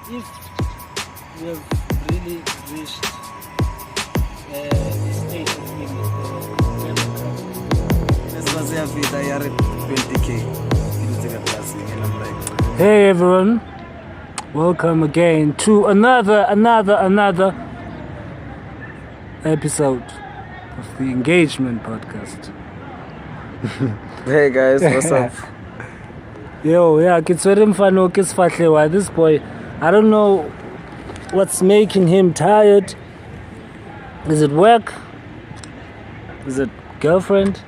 if we have really reached the state of being This was a video I read 20k. And I'm like, Hey everyone, welcome again to another episode of the Engagement Podcast. hey guys, what's up? Yo, yeah, it's very mfano, it's fatlewa. This boy, I don't know what's making him tired. Is it work? Is it girlfriend?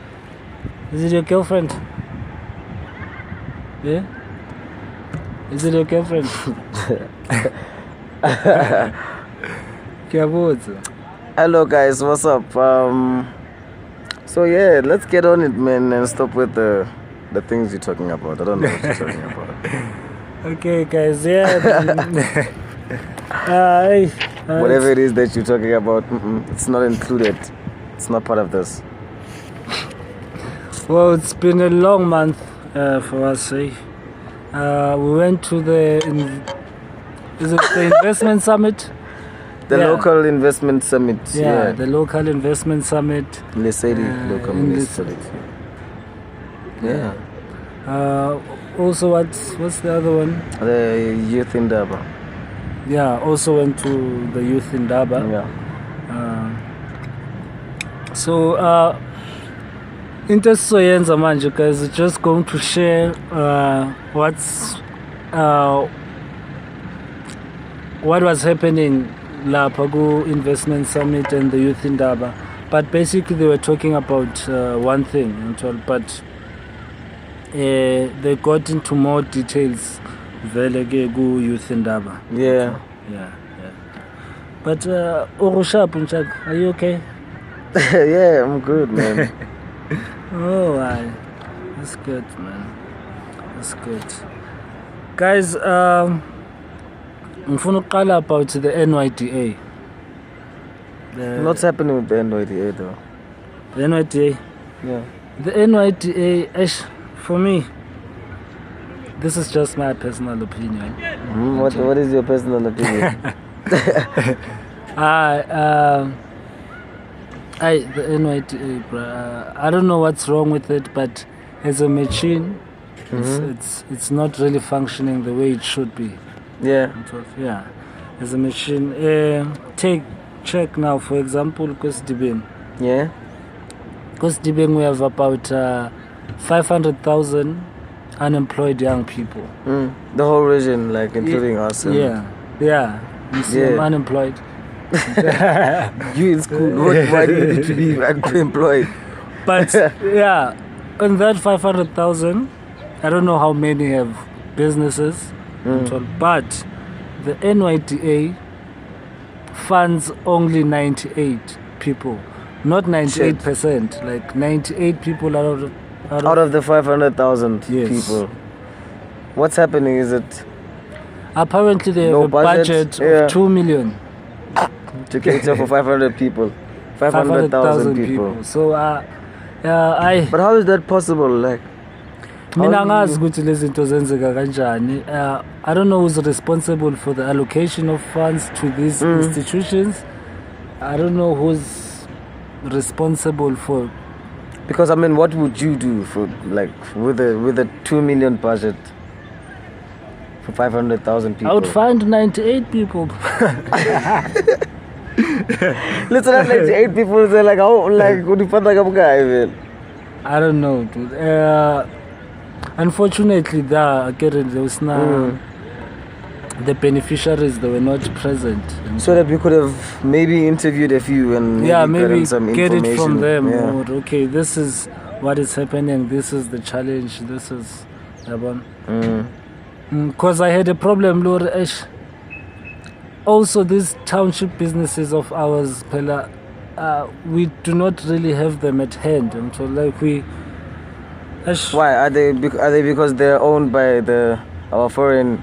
Is it your girlfriend? Yeah? Is it your girlfriend? Hello guys, what's up? So yeah, let's get on it, man, and stop with the things you're talking about. I don't know what you're talking about. Okay, guys, yeah. Whatever it is that you're talking about, it's not included. It's not part of this. Well, it's been a long month for us, eh? We went to the investment summit? The Local Investment Summit. Yeah, the Local Investment Summit. Sedibeng Local Investment Summit. Yeah. Also, what's the other one? The Youth Indaba. Yeah, also went to the Youth Indaba. Yeah. So, into Soyenza manje, guys, we're just going to share what was happening La Pagu Investment Summit and the Youth Indaba. But basically they were talking about one thing, but they got into more details vele ke ku Youth Indaba. Yeah. Yeah. But Urushap, are you okay? Yeah, I'm good, man. Oh, that's good, man. That's good. Guys, ngifuna uqala about the NYDA. What's happening with the NYDA though? The NYDA? Yeah. The NYDA, for me, this is just my personal opinion. What is your personal opinion? The NYDA, I don't know what's wrong with it, but as a machine, it's not really functioning the way it should be. Yeah. Yeah. As a machine, check now, for example, Sedibeng. Yeah. Sedibeng, we have about 500,000 unemployed young people. The whole region, like including us. Yeah. You see, I'm unemployed. You in school, why do you need to be unemployed? But yeah, on that 500,000, I don't know how many have businesses, but the NYDA funds only 98 people, not 98%, like 98 people out of the 500,000 yes. people. What's happening? Is it apparently they have a budget of 2 million to cater for 500 people, 500,000 people. So But how is that possible? Like, mina ngazi ukuthi lezi zinto zenzeka kanjani. I don't know who's responsible for the allocation of funds to these institutions. I don't know who's responsible for. Because I mean, what would you do for like with a 2 million budget for 500,000 people? I would find 98 people. Listen, that 98 people. They're like, how like what do you find like a guy? I don't know, dude. Unfortunately, there was no the beneficiaries. They were not present. So that we could have maybe interviewed a few and maybe some get information. it from them. Yeah. Or, okay, this is what is happening. This is the challenge. This is because I had a problem, Lord Ash. Also, these township businesses of ours, Pella, we do not really have them at hand. And so, like why are they? Because they're owned by our foreign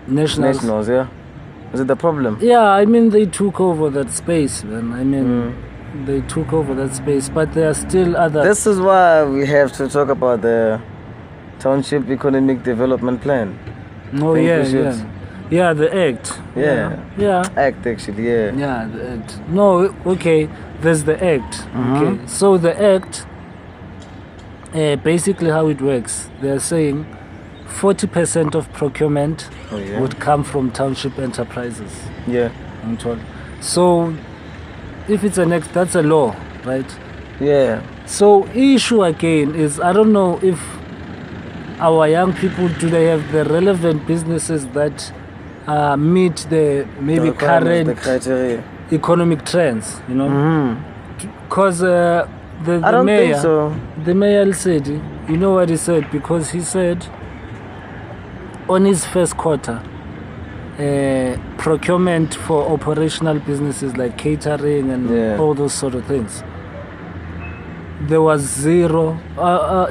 nationals? Yeah. Is it the problem? Yeah, I mean they took over that space, man. I mean they took over that space, but there are still other. This is why we have to talk about the Township Economic Development Plan. Oh yeah. Yeah, the act. Yeah. Yeah. Act actually, yeah. Yeah, the act. No, okay, there's the act. Okay, so the act, basically how it works, they're saying 40% of procurement would come from township enterprises. Yeah. I'm told. So if it's an act, that's a law, right? Yeah. So issue again is, I don't know if our young people, do they have the relevant businesses that meet the maybe The requirements, current the criteria. economic trends, you know? Because the I don't mayor, think so. the mayor said, you know what he said? Because he said on his first quarter, procurement for operational businesses like catering and all those sort of things, there was 0,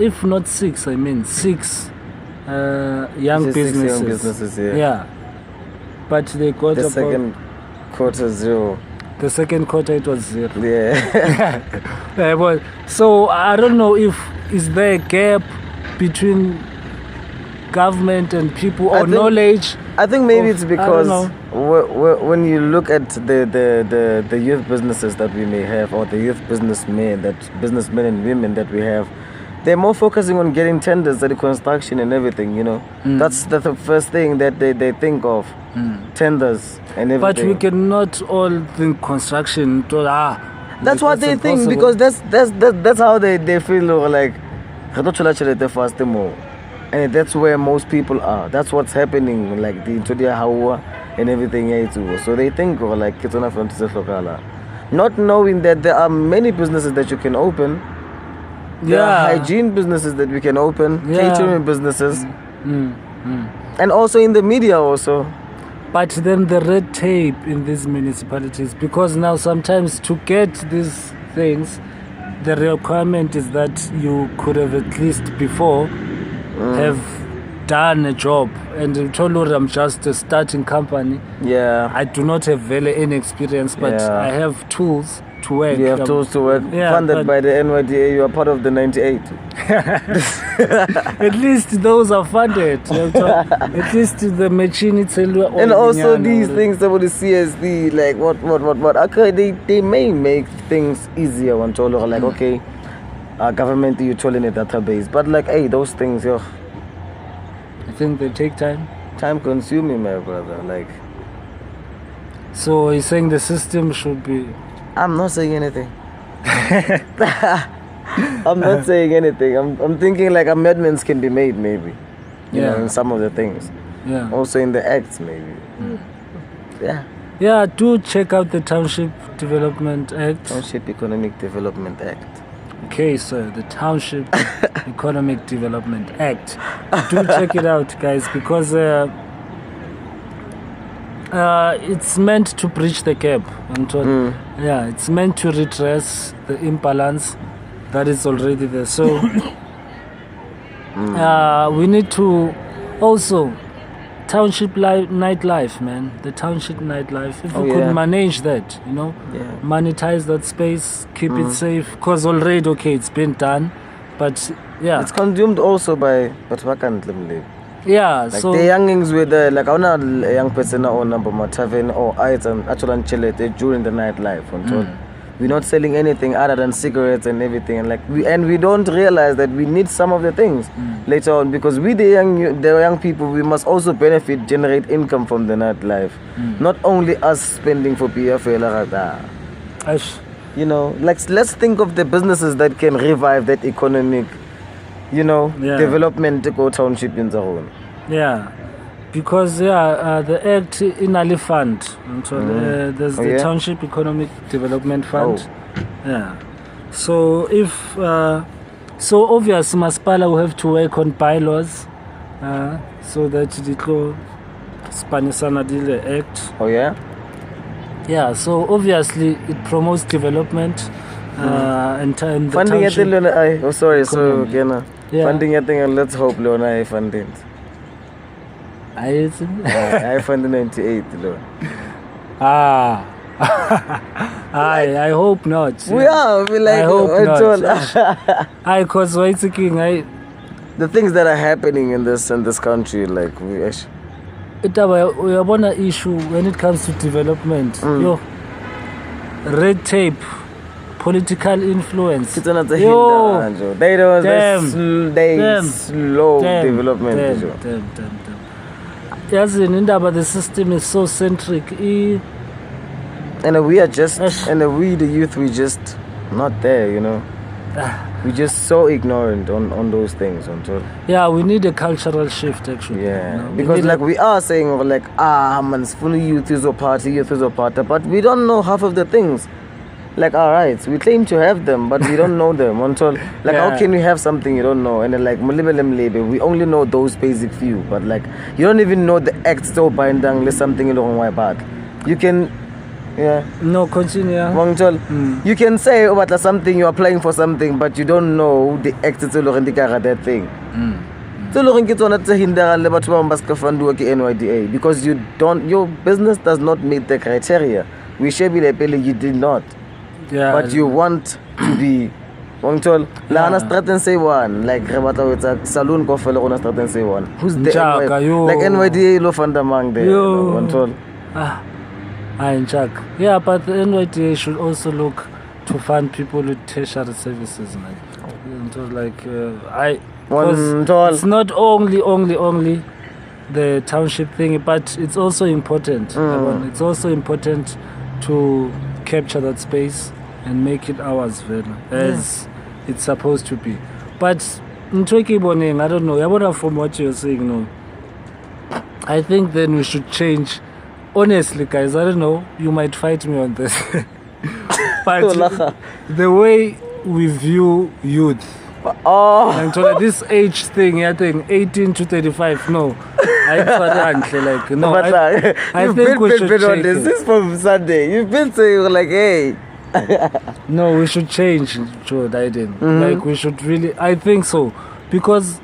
if not 6, I mean 6 young businesses. 6 young businesses, yeah. Yeah. But they got The about second quarter 0. the second quarter it was 0. Yeah. But, so I don't know if is there a gap between government and people or knowledge. I think maybe of- it's I because don't when you look at the youth businesses that we may have, or the youth businessmen and women that we have, they're more focusing on getting tenders at the construction and everything, you know. That's the first thing that they think of, tenders and everything. But we cannot all think construction. That's what they think, because that's how they feel, like, fast more. And that's where most people are. That's what's happening, like the Intodia Hawa and everything here too. So they think, like, not knowing that there are many businesses that you can open. There are hygiene businesses that we can open, catering businesses, and also in the media also. But then the red tape in these municipalities, because now sometimes to get these things, the requirement is that you could have at least before have done a job. And you told you I'm just a starting company. Yeah. I do not have really any experience, but I have tools to work. You have tools to work. Funded by the NYDA, you are part of the 98. At least those are funded. At least the machine itself. And also these things that with the CSD, like what. Okay, they may make things easier when told, like, okay, government, you're tolling a database. But like, hey, those things, I think they take time. Time consuming, my brother. Like, so he's saying the system should be. I'm not saying anything. I'm not saying anything. I'm thinking like amendments can be made, maybe. You know, in some of the things. Yeah. Also in the acts, maybe. Yeah. Yeah, do check out the Township Development Act. Township Economic Development Act. Okay, sir, the Township Economic Development Act. Do check it out, guys, because it's meant to bridge the gap. Yeah, it's meant to redress the imbalance that is already there. So we need to also township nightlife, man. The township nightlife. If we could manage that, you know, monetize that space, keep it safe. Because already, okay, it's been done, but yeah, it's consumed also by Batwakan. Yeah, like so the youngings with like a young person or number tavern or ice and actual chillete during the nightlife. We're not selling anything other than cigarettes and everything, and like we don't realize that we need some of the things later on, because we the young people, we must also benefit, generate income from the nightlife, not only us spending for PFL. You know, like let's think of the businesses that can revive that economic, you know, development to go township in the own. Yeah, because the act in Ali Fund, there's the Township Economic Development Fund. Yeah, so if so obviously Masipala will have to work on bylaws, so that the Spanisana the act. Yeah, so obviously it promotes development and the funding township. Funding and let's hope Leona funding. I funded 98 Leona. I hope not. We are. We like. I hope not. Because the things that are happening in this country, like uyabona issue when it comes to development. Yo, red tape, political influence. It's another Yo, hinder, they don't. They slow development. Damn. Yes, in Indaba, the system is so centric. And we are just, and we the youth, we just not there, you know. We just so ignorant on those things. Yeah, we need a cultural shift actually. Yeah, you know? because like we are saying like man, fully youth is a party, but we don't know half of the things. Like our rights, we claim to have them, but we don't know them. Until like how can you have something you don't know? And then like we only know those basic few, but like you don't even know the act still binding unless something you don't know about. You can. Yeah. No, continue. You can say about something, you are applying for something, but you don't know the act to that thing. So NYDA because your business does not meet the criteria. We should be you did not. Yeah. But you want to be Lana Stratton say one, like Rebata with a saloon coffee on a Stratton say one. Who's the like NYDA lo fundamang there? In Jack. Yeah, but the NYDA should also look to fund people with tertiary services, man. It's not only the township thing, but it's also important. It's also important to capture that space and make it ours, as it's supposed to be. But in Twiki Boning, I don't know. From what you're saying, no. I think then we should change. Honestly, guys, I don't know. You might fight me on this. But the way we view youth, and so this age thing, I think 18 to 35, no. I think we should change this. This is from Sunday. You've been saying like, hey. No, we should change, Joe Diden. Like, we should really, I think so. Because,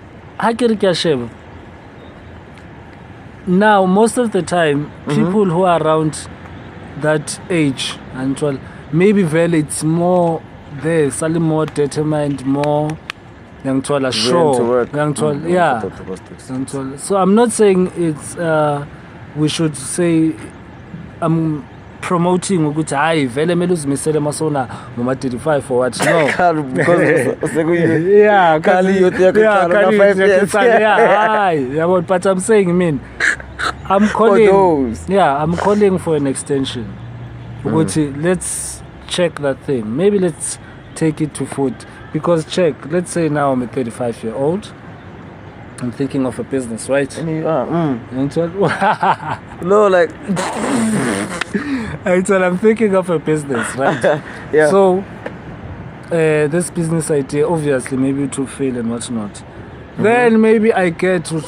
now, most of the time, people who are around that age, and maybe it's more there, slightly more determined, more young sure. So I'm not saying it's we should say I'm promoting vele mele uzimisele masona ngoma 35 for what no but I'm saying I'm calling for an extension. Let's check that thing. Maybe let's take it to foot. Because let's say now I'm a 35-year-old. I'm thinking of a business, right? And you are. No, like I'm thinking of a business, right? Yeah. So this business idea, obviously, maybe it will fail and whatnot. Then maybe I get I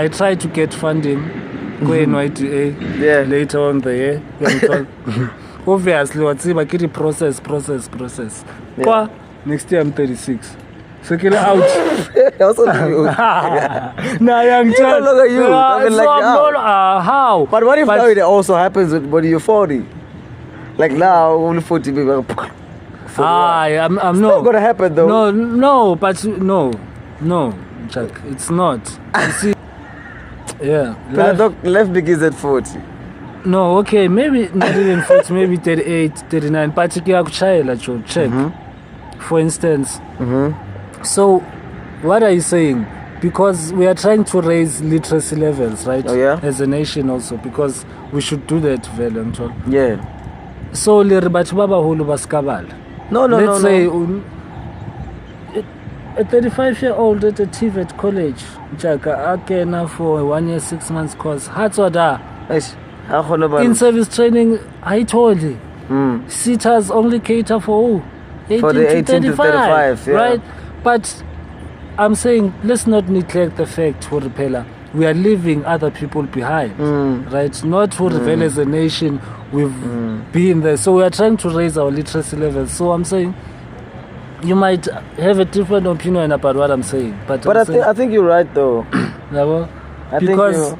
try to get funding, go NYDA later on the year. Obviously, what's it? I get a process. Yeah. Next year I'm 36. So get out. Nah, young child. Look at you. How? But what if now it also happens when you're 40? Like now, only 40 people. I'm it's not gonna happen though. No, but no, Chuck. It's not. You see, yeah. Left big is at 40. No, okay, maybe not even 40, maybe 38, 39. But you check. For instance. So, what are you saying? Because we are trying to raise literacy levels, right? Oh, yeah? As a nation also, because we should do that, Valentin. Yeah. So, let's say a 35-year-old at a TVETS college, okay, now for a 1 year, 6 months course. In service training, I told you, SETAs only cater for 18 the 18 to 35, yeah. Right? But I'm saying, let's not neglect the fact, for Repella, we are leaving other people behind, right? Not for Repella as a nation, we've been there. So we are trying to raise our literacy levels. So I'm saying, you might have a different opinion about what I'm saying. But I think you're right, though. Because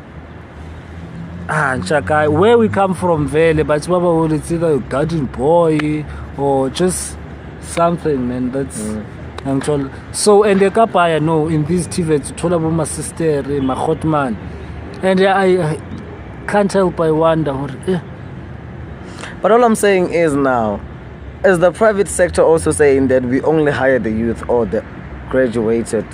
Chaka, where we come from, Vele, but it's either a garden boy or just something, man. That's Angithola. So and ekapaya no in these TVETs uthola boma sister mahotman, and I can't help I wonder. But all I'm saying is now, is the private sector also saying that we only hire the youth or the graduated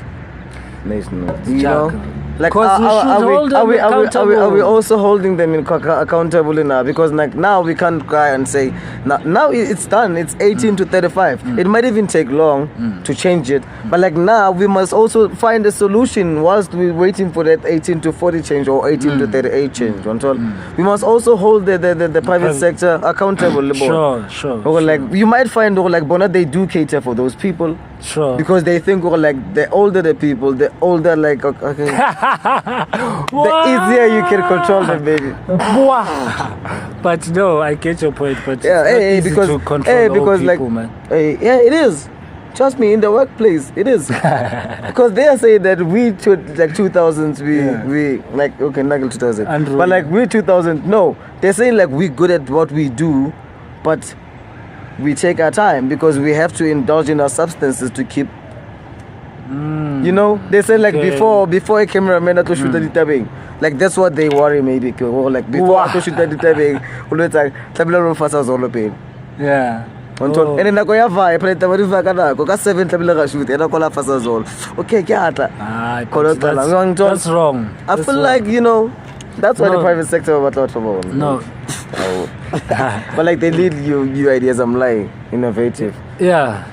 nationals? You know? Like, are we also holding them accountable enough? Because like now we can't cry and say now it's done. It's 18 to 35. It might even take long to change it, but like now we must also find a solution whilst we're waiting for that 18 to 40 change or 18 to 38 change. We must also hold the private sector accountable. Sure. Or like you might find like Bona, they do cater for those people. Sure. Because they think like the older the people, the older like okay. The easier you can control them, baby. But no, I get your point. But yeah, because to control because people, like man. Yeah, it is. Trust me, in the workplace, it is. Because they are saying that we like 2000s, we like okay, not 2000, but like we 2000. No, they're saying like we're good at what we do, but we take our time because we have to indulge in our substances to keep. You know, they say like before a cameraman to shoot the Sedibeng, like that's what they worry maybe. Or like before to shoot the Sedibeng, always like tabla fasa zolo pain. Yeah. And then I go ya vai, play the very vagana, go 7 tabla shoot, and I call fasa zolo. Okay, kiata. That's wrong. I feel like that's why the private sector about lot for no. But like they lead new ideas. I'm like innovative. Yeah.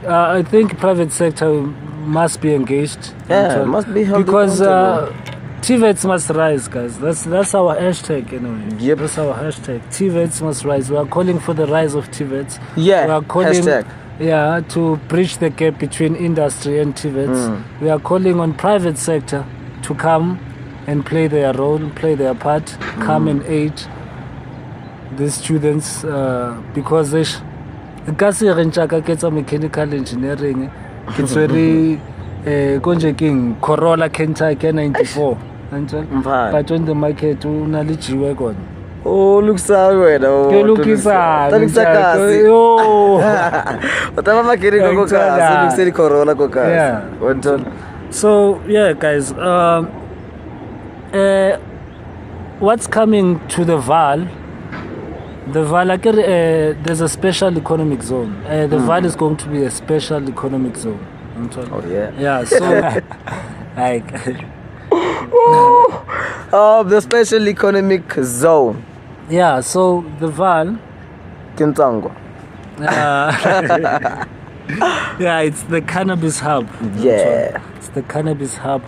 I think private sector must be engaged. Yeah, must be held because TVETS must rise, guys. That's our hashtag anyway. Yep. That's our hashtag. TVETS must rise. We are calling for the rise of TVETS. Yeah. We are calling, hashtag. Yeah, to bridge the gap between industry and TVETS. We are calling on private sector to come and play their role, play their part, come and aid the students because they kasi renchaka ketsa mechanical engineering it's very konje king Corolla Kentucky 94 but on the market unalijiwe kona. Oh, looks so good. Oh, look isa Otama makiri ko ka, looks like Corolla ko ka. Yeah. So yeah, guys, what's coming to the Val? The Val, there's a special economic zone. The Val is going to be a special economic zone. Oh yeah. Yeah. So, like, the special economic zone. Yeah. So the Val. Kintango. Yeah, it's the cannabis hub. Yeah. It's the cannabis hub.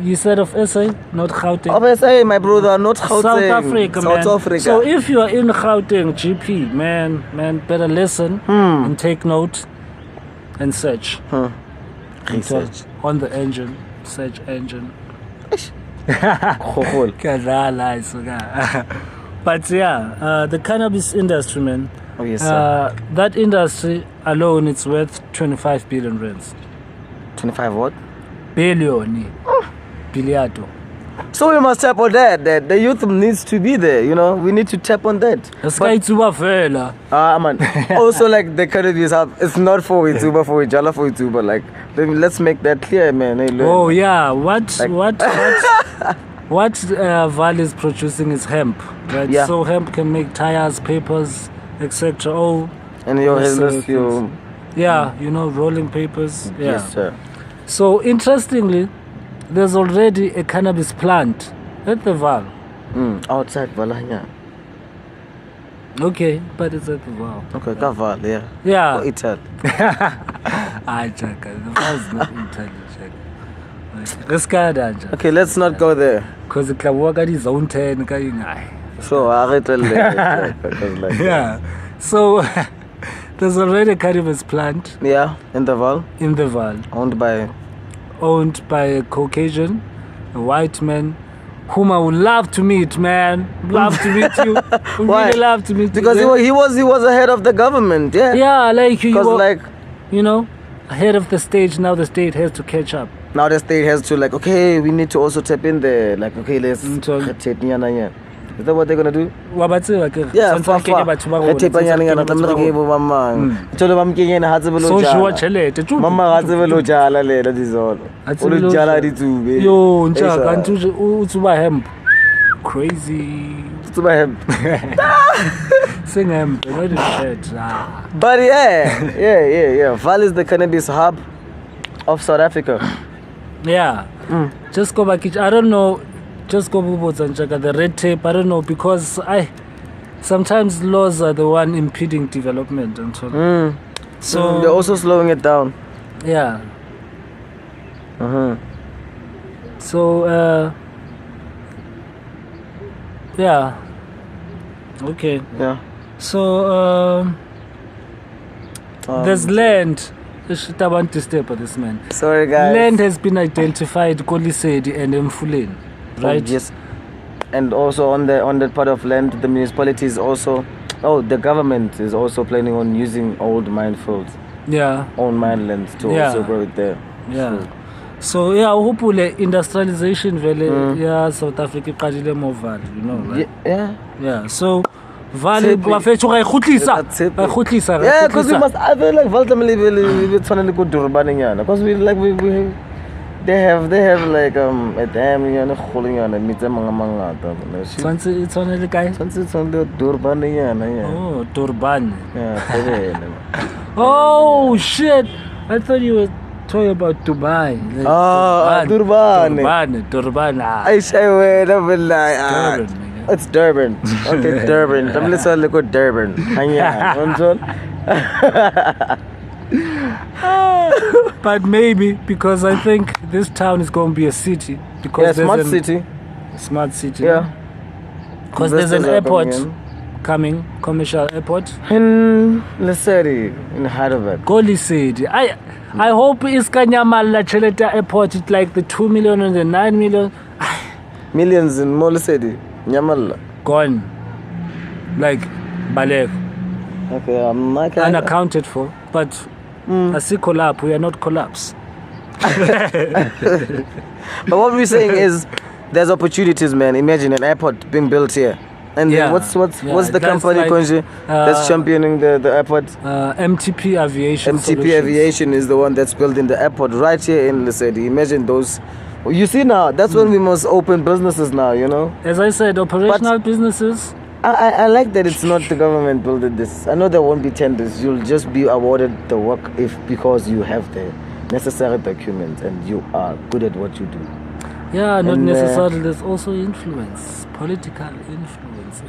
You said of SA, not Gauteng. Of SA, my brother, not Gauteng. South Africa, man. South Africa. So if you are in Gauteng, GP, man, better listen and take note and search. Research. On the engine, search engine. But yeah, the cannabis industry, man. Oh, yes, sir. That industry alone, it's worth 25 billion rands. 25 what? Billion. Biliato. So we must tap on that the youth needs to be there, we need to tap on that. Man. Also like the cannabis hub, it's not for YouTuber, for Jala, for YouTuber. Like let's make that clear, man. Oh yeah, what Val is producing is hemp, right? Yeah. So hemp can make tires, papers, etc. Oh, and your rolling papers. Yeah. Yes, sir. So interestingly, there's already a cannabis plant at the Val. Outside Valanya. Okay, but it's at the Val. Okay, Val, yeah. Yeah. Or Italy. I check. The Val is not Italy. Check. Okay, let's not go there. Because the club is own 10. So I yeah. So there's already a cannabis plant. Yeah, in the Val. In the Val. Owned by a Caucasian, a white man, whom I would love to meet, man. Love to meet you. Why? Really love to meet because you. Because he was ahead of the government, yeah. Yeah, like you like ahead of the stage. Now the state has to catch up. Now the state has to okay, we need to also tap in there. Like okay, let's Is that what they're gonna do? Wa ba tseba ke Yeah, tshwantse far, re kenye far. batho ba Re rona, tepanyana tshwantse re nyana, kenye batho ba re ke rona. bo mamang. Tsholo ba mkenyena ha tsebe lo So sure jala. tjhelete tju. Mama ha tsebe lo jala lena dizolo. Ha O tsebe lo lo jala jala. ditsube. Yo nja Esa. kanti o tsuba hemp. Crazy. Tsuba hemp. Sing hemp, not the shit. But yeah. Val is the cannabis hub of South Africa. Yeah. Just go back. I don't know. Just go and check out the red tape. I don't know because sometimes laws are the one impeding development and so. So They're also slowing it down. yeah. So yeah. Okay. Yeah. So there's land. I want to step on this man. Sorry guys. Land has been identified, Kolisedi and Mfuleni, right? Yes. And also on that part of land, the municipality is also, the government is also planning on using old minefields, Yeah, own mine lands to Yeah. also grow it there. yeah. So yeah, hopefully industrialization vele yeah South Africa iqalile mo Vaal, you know, right? Yeah. So Vaal Tshepi. wa fethu ga ikhutlisa. Tshepi. Ga ikhutlisa. Yeah, because we must. I feel like Valtamili will tshwanele go Durban nyana, because we they have like a dam nyana kholo nyana mitse mangata. Tshwantse le kae? Tshwanetse Durban nyana. Oh, Durban. Yeah. Oh shit! I thought you were talking about Dubai. Like Durban. Durban. I say wena billahi. Durban, nigga. It's Durban. Okay, Durban. I'm listening to Durban. Hanya. But maybe because I think this town is going to be a city because Yeah, there's smart an- city. Smart city. Yeah. Because there's an Investors are coming airport coming, commercial airport. In Lesedi, in Heidelberg. Kolisedi. I hope it's Kanyamala Cheleta airport. It's like the 2 million and the 9 million. Millions in Lesedi. Nyamala. Gone. Like Balek. Okay, Unaccounted for. But I see collapse. We are not collapse. But what we're saying is, there's opportunities, man. Imagine an airport being built here. And Yeah. then what's the That's company like, Konji, that's championing the airport? MTP Aviation. MTP Solutions. Aviation is the one that's building the airport right here in Lesedi. Imagine those. You see now, that's when we must open businesses now, you know. As I said, operational businesses. I like that it's not the government building this. I know there won't be tenders. You'll just be awarded the work because you have the necessary documents and you are good at what you do. Yeah, not And, necessarily. There's also influence, political influence.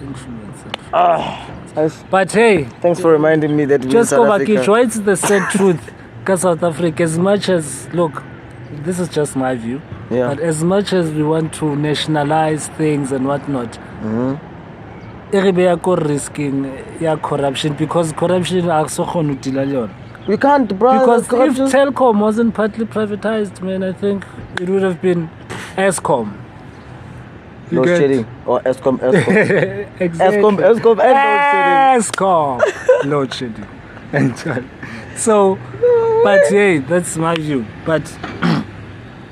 But hey, Thanks for reminding me that we just in go South back. Africa. It's the sad truth. Because South Africa, as much as look, this is just my view. Yeah. But as much as we want to nationalize things and whatnot, risking corruption because corruption are so We can't, bro. because if Telkom wasn't partly privatized, man, I think it would have been Eskom. Load shedding or Eskom. Exactly. Eskom and load Eskom. Load shedding. So, but hey, that's my view. But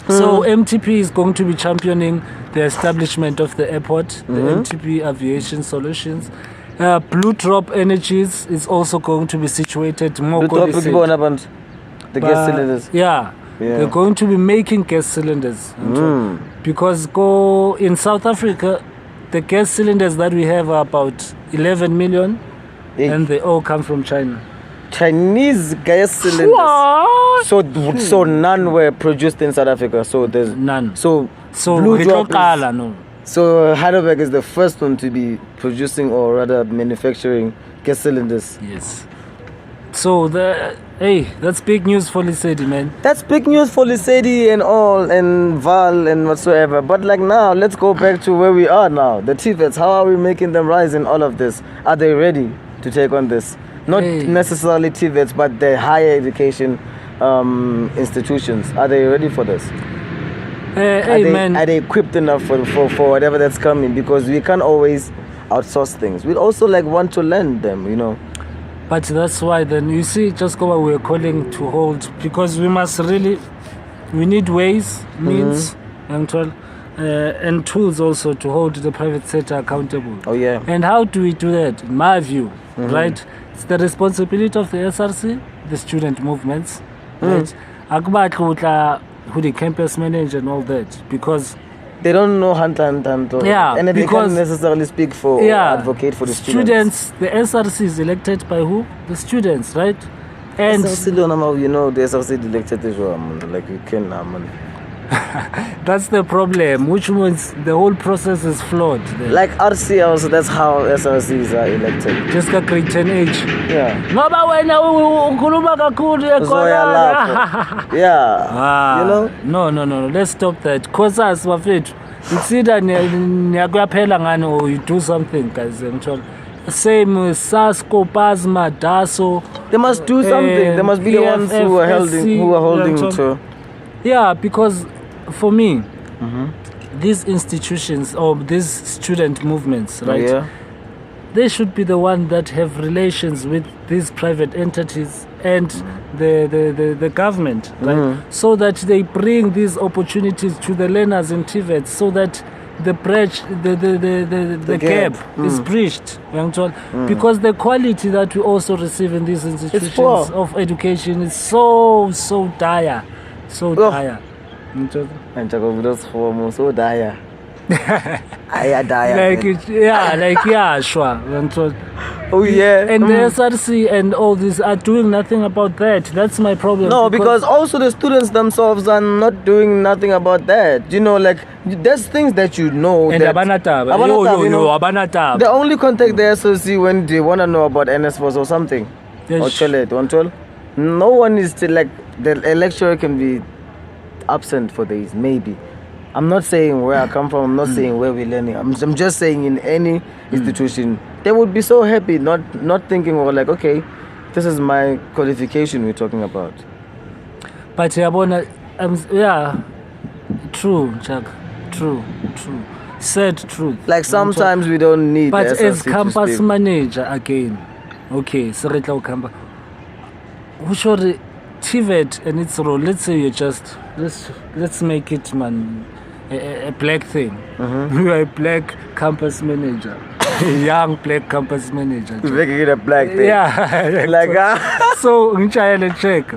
so MTP is going to be championing the establishment of the airport, the MTP Aviation Solutions. Blue Drop Energies is also going to be situated more The gas cylinders. Yeah. They're going to be making gas cylinders. Because in South Africa, the gas cylinders that we have are about 11 million and they all come from China. Chinese gas cylinders. What? So none were produced in South Africa. So there's None. So Blue Drop no. So Heidelberg is the first one to be producing or rather manufacturing gas cylinders. Yes. So that's big news for Lesedi, man. That's big news for Lesedi and all and Val and whatsoever. But like now, let's go back to where we are now. The TVETS, how are we making them rise in all of this? Are they ready to take on this? Not necessarily TVETS, but the higher education institutions. Are they ready for this? Are they equipped enough for whatever that's coming? Because we can't always outsource things. We also want to learn them, you know. But that's why then you see, just go we're calling to hold because we need ways, means, and and tools also to hold the private sector accountable. Oh yeah. And how do we do that? In my view, right? It's the responsibility of the SRC, the student movements, right? Akuba who the campus manager and all that, because they don't know and they can't necessarily speak for or advocate for the students. The SRC is elected by who? The students, right? And SRC, the SRC elected as well, like you can, that's the problem, which means the whole process is flawed. Then. Like RC also, that's how SRCs are elected. Just got grade 10 age. Yeah. Yeah. You know? No. Let's stop that. Cause us, it's either or you do something, guys. Same with SASCO, PASMA, DASO. They must do something. They must be the ones who are holding to. Yeah, because for me, these institutions or these student movements, right? They should be the ones that have relations with these private entities and the government, right? So that they bring these opportunities to the learners in TVETS, so that the gap is bridged, because the quality that we also receive in these institutions of education is so dire. So dire. And those forms so dire. I dire. Sure. Oh yeah. And the SRC and all this are doing nothing about that. That's my problem. No, because also the students themselves are not doing nothing about that. You know, like there's things that you know. And that they only contact the SRC when they want to know about NSFOS or something. Yes. Or no one is still like the lecturer can be absent for days, maybe. I'm not saying where I come from, I'm not saying where we're learning. I'm just saying in any institution, they would be so happy, not thinking, well, like, okay, this is my qualification we're talking about. But true, Chuck. True. Said truth. Like sometimes we don't need. But as campus manager again, okay, Sarita Okamba, who should TVET and its role, let's say you're just let's make it a black thing. You are a black campus manager. A young black campus manager. Making it a black thing. Yeah. Like so Nchael check.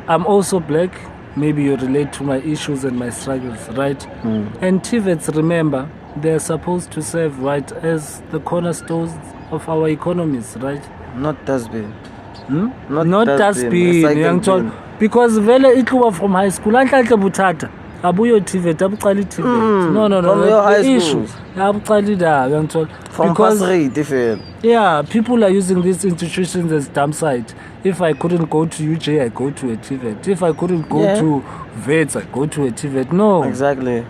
I'm also black. Maybe you relate to my issues and my struggles, right? And TVETs, remember, they're supposed to serve, right, as the cornerstones of our economies, right? Not dustbin. Not dustbin, young child. Because vele itluwa from high school, anhle butata. Abuyo TVET, abuqali TVET. No. From your high school. Abuqali da, young child. From Pasri, different. Yeah, people are using these institutions as dump site. If I couldn't go to UJ, I go to a TVET. If I couldn't go to VETS, I go to a TVET. No. Exactly.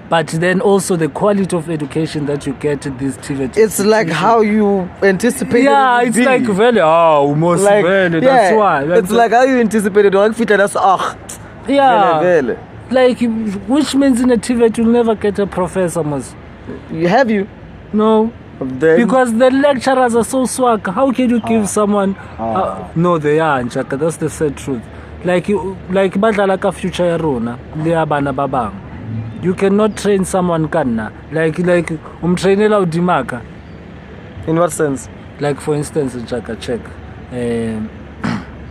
But then also the quality of education that you get at these TVET. It's like how you anticipated. Yeah, it's like very almost like, very. That's why. It's like how you anticipated. That's yeah. Like, which means in a TVET you'll never get a professor, Mos. Have you? No. Then? Because the lecturers are so swag. How can you give someone? No, they are, Nchaka. That's the sad truth. Like badla future yarona, liya bana babang. You cannot train someone kanna. Like trainela udimaka. In what sense? Like for instance, Nchaka, check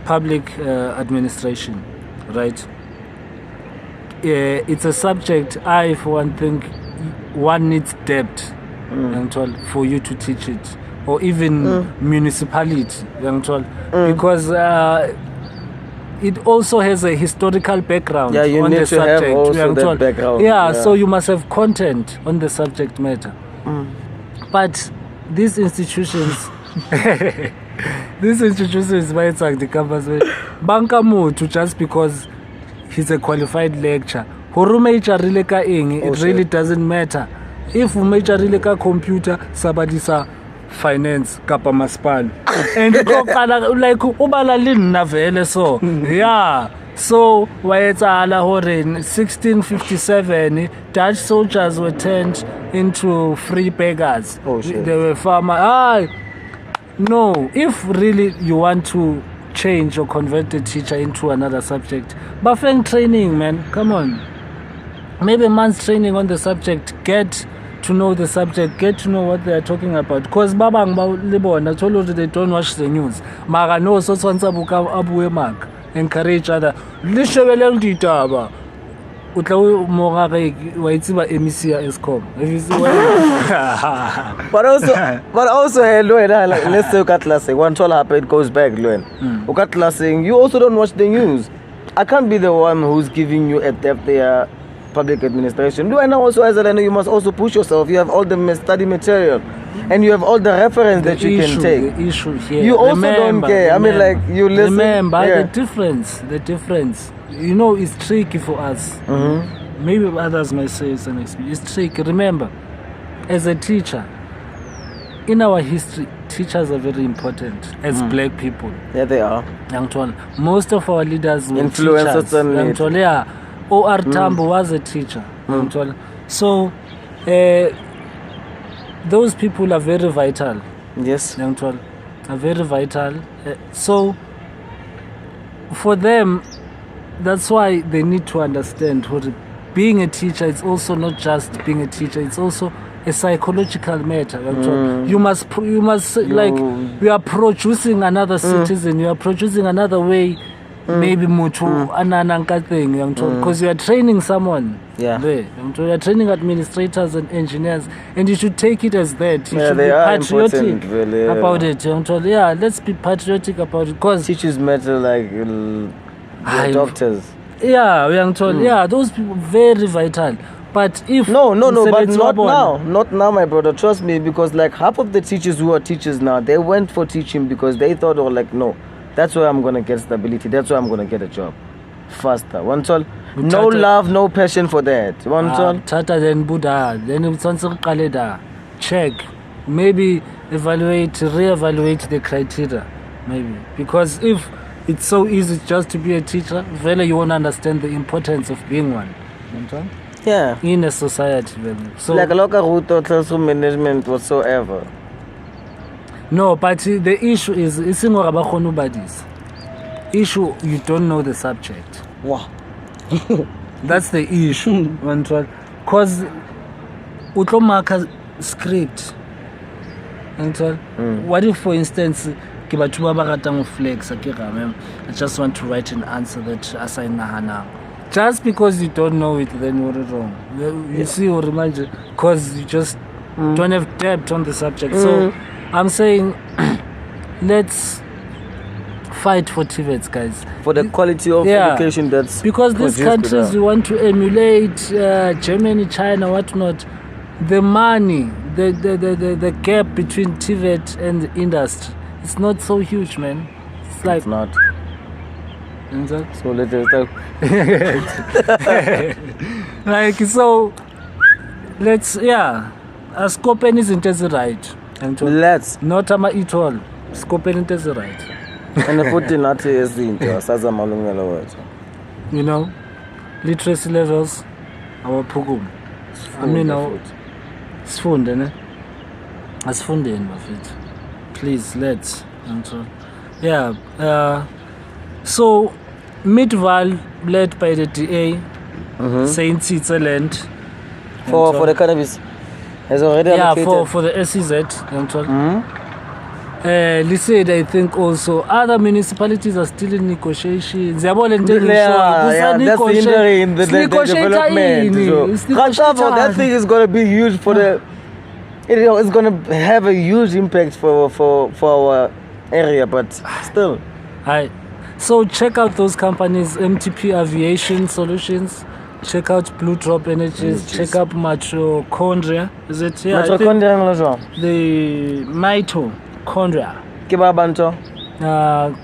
public administration, right? It's a subject I, for one, think one needs depth for you to teach it, or even municipality, because it also has a historical background you on need the to subject. have also that background. Yeah, so you must have content on the subject matter. But these institutions, why it's like the campus, banka mutu just because he's a qualified lecturer. It really doesn't matter. If we major ka computer, somebody sa finance kapa maspal. And like ubala linna vele so. Yeah. So wayetala hore in 1657 Dutch soldiers were turned into free beggars. Oh shit. They were farmers. No, if really you want to change or convert the teacher into another subject. Buffering training, man, come on. Maybe a month's training on the subject, get to know the subject, get to know what they are talking about. Because babang libona told you they don't watch the news. Mara no so buka abuwe mark. Encourage other. Lisheweleng ditaba. Utlawe morare waitsiba emisia escom. But also hey Luen, like, let's say Ukatla saying one toll happened goes back Luen. Ukatla saying you also don't watch the news. I can't be the one who's giving you a depth there. Public administration. Do I know also as a learner you must also push yourself. You have all the study material and you have all the reference that you can take. The issue here. You also don't care. I mean, like you listen. Remember the difference. You know, it's tricky for us. Maybe others might say it's an experience. It's tricky. Remember, as a teacher, in our history, teachers are very important as black people. Yeah, they are. Most of our leaders were influencers. Yeah. O.R. Tambo was a teacher. So, those people are very vital. Yes. Are very vital. So, for them, that's why they need to understand what being a teacher is also not just being a teacher, it's also a psychological matter. You must like, you are producing another citizen, you are producing another way. Maybe mutu anananka thing because you are training someone. You are training administrators and engineers, and you should take it as that. You should be patriotic really, about it. Let's be patriotic about it because teachers matter like doctors. Those people very vital. But if no, but not now, my brother. Trust me, because like half of the teachers who are teachers now, they went for teaching because they thought, no. That's where I'm going to get stability. That's where I'm going to get a job faster. One tall. No love, no passion for that. One tall. Tata then Buddha. Then it's Kaleda. Check. Maybe reevaluate the criteria. Maybe. Because if it's so easy just to be a teacher, really you won't understand the importance of being one. Yeah. In a society. So, like a local route or classroom management whatsoever. No, but the issue is nobody's issue. You don't know the subject. Wow. That's the issue. Because utlomaka script. What if, for instance, I just want to write an answer that assign now. Just because you don't know it, then you're wrong. You see, or imagine, because you just don't have depth on the subject. So I'm saying, let's fight for TVETS, guys. For the quality of education that's because these countries we want to emulate, Germany, China, whatnot. The money, the gap between TVET and the industry, it's not so huge, man. It's not. So let's Scopen isn't as right. Let's not eat all. Scopen isn't as right. And the 14 is the you know, literacy levels, our pugum. I mean, it's fun, isn't it? It's fun, it. Please, let's. So, Midval, led by the DA, saying Switzerland. For the cannabis. Has already allocated. For the SEZ. They said, I think also other municipalities are still in negotiations. That's the in the development. That thing is going to be huge for the. It's going to have a huge impact for our area, but still. So check out those companies, MTP Aviation Solutions. Check out Blue Drop Energies. Check out Mitochondria. Is it? Yeah, Mitochondria. The mitochondria.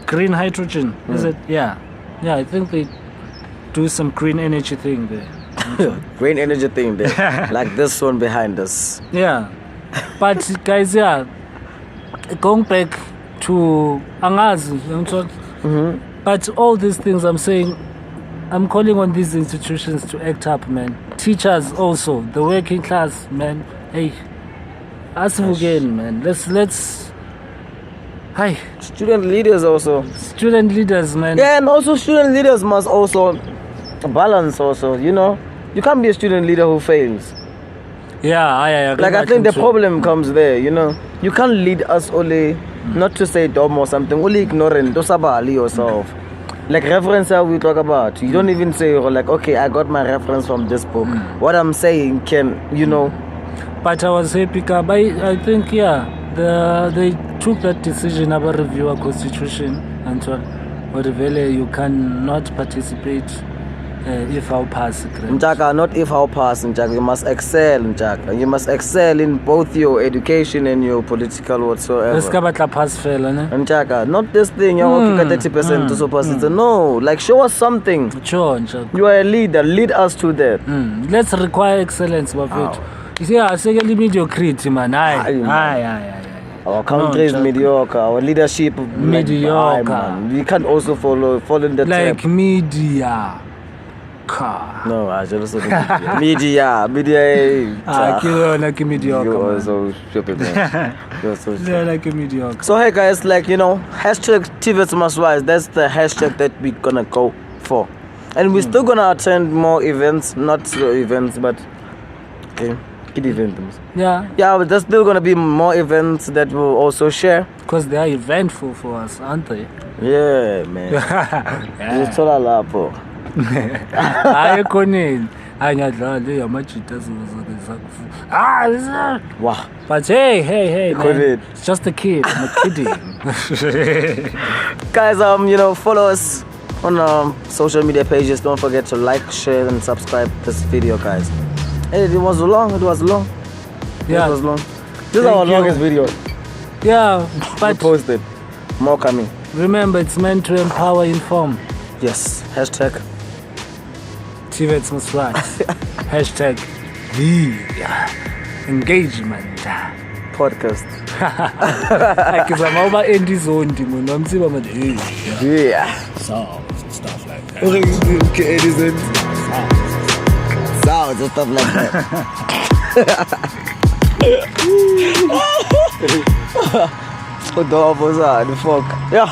Green hydrogen. Is it? Yeah. I think they do some green energy thing there. Green energy thing there. Like this one behind us. Yeah. But guys, going back to Angazi, but all these things I'm saying, I'm calling on these institutions to act up, man. Teachers also, the working class, man. Hey, ask again, man. Let's Hi, Student leaders also. student leaders, man. Yeah, and also student leaders must also balance also, you know. You can't be a student leader who fails. Yeah. Like I think the problem comes there, you know. You can't lead us only, not to say dumb or something, only ignorant, to sabali yourself. Like reference how we talk about. You don't even say like, okay, I got my reference from this book. What I'm saying can, you know. But I was happy, I think, they took that decision about review our constitution and so on. But really, you cannot participate if I'll pass. Njaka, not if I'll pass, Njaka. You must excel, Njaka. You must excel in both your education and your political whatsoever. Pass fella, ne? Njaka, not this thing, you're working at 30% to pass. No, like show us something. Sure. You are a leader, lead us to that. Let's require excellence, Buffett. You see, I say mediocrity, man. Aye. Our country is mediocre. Our leadership mediocre. Man. We can't also fall in the like trap. Media. No, I just media. Like mediocre. You're so stupid, man. You're so stupid. Like a mediocre. So hey guys, like you know, hashtag TVETS must rise. That's the hashtag that we're gonna go for, and we're still gonna attend more events, not slow events, but okay. Yeah, but there's still gonna be more events that we'll also share because they are eventful for us, aren't they? Yeah, man. It's all a lot, bro. Wow. But hey, man, it's just a kid. I'm kidding. Guys, you know, follow us on social media pages. Don't forget to like, share, and subscribe this video, guys. Hey, it was long. Yeah, it was long. This is our longest video. Yeah, but we posted. More coming. Remember, it's meant to empower, inform. Yes. Hashtag TVETS must rise. Hashtag the engagement podcast. Yeah. Stuff like that. Sounds and stuff like that. The fuck. Yeah.